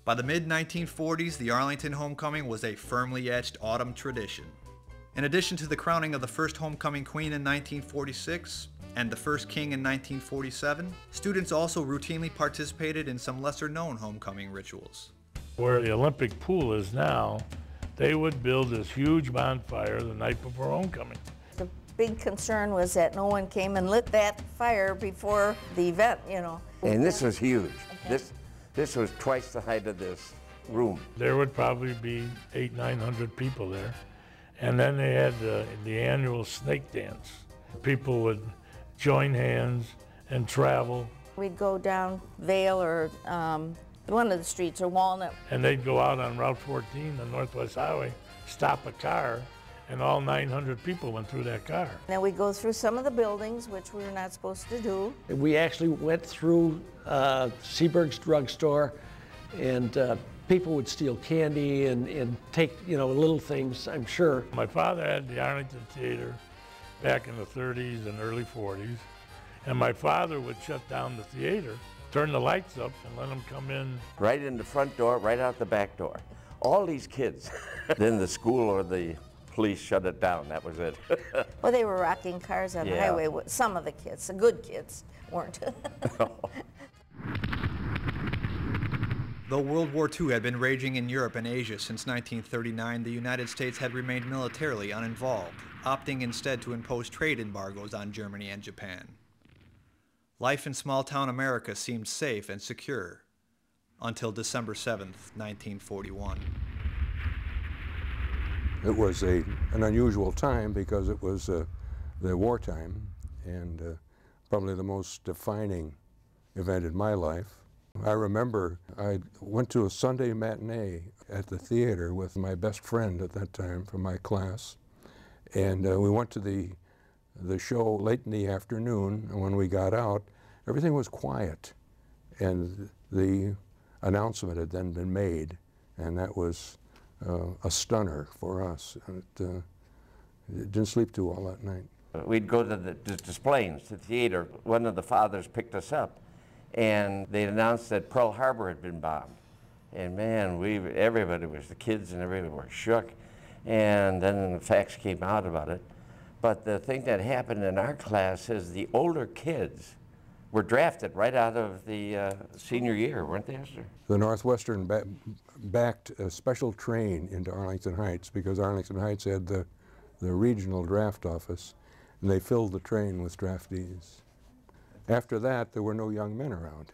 By the mid-1940s, the Arlington Homecoming was a firmly etched autumn tradition. In addition to the crowning of the first homecoming queen in 1946 and the first king in 1947, students also routinely participated in some lesser-known homecoming rituals. Where the Olympic pool is now, they would build this huge bonfire the night before homecoming. The big concern was that no one came and lit that fire before the event, you know. And this was huge. This was twice the height of this room. There would probably be 800-900 people there. And then they had the annual snake dance. People would join hands and travel. We'd go down Vale or one of the streets, or Walnut. And they'd go out on Route 14, the Northwest Highway, stop a car, and all 900 people went through that car. Then we'd go through some of the buildings, which we were not supposed to do. We actually went through Seaberg's drugstore, and people would steal candy and take, you know, little things, I'm sure. My father had the Arlington Theater back in the 30s and early 40s, and my father would shut down the theater, turn the lights up, and let them come in. Right in the front door, right out the back door. All these kids. Then the school or the police shut it down, that was it. Well, they were rocking cars on the highway. Some of the kids, the good kids, weren't. Though World War II had been raging in Europe and Asia since 1939, the United States had remained militarily uninvolved, opting instead to impose trade embargoes on Germany and Japan. Life in small-town America seemed safe and secure until December 7th, 1941. It was an unusual time because it was the wartime, and probably the most defining event in my life. I remember I went to a Sunday matinee at the theater with my best friend at that time from my class, and we went to the show late in the afternoon, and when we got out, everything was quiet, and the announcement had then been made, and that was a stunner for us. Didn't sleep too well that night. We'd go to the displays, the theater. One of the fathers picked us up, and they announced that Pearl Harbor had been bombed. And man, everybody was, the kids and everybody were shook. And then the facts came out about it. But the thing that happened in our class is the older kids were drafted right out of the senior year, weren't they, Esther? The Northwestern backed a special train into Arlington Heights because Arlington Heights had the regional draft office, and they filled the train with draftees. After that, there were no young men around.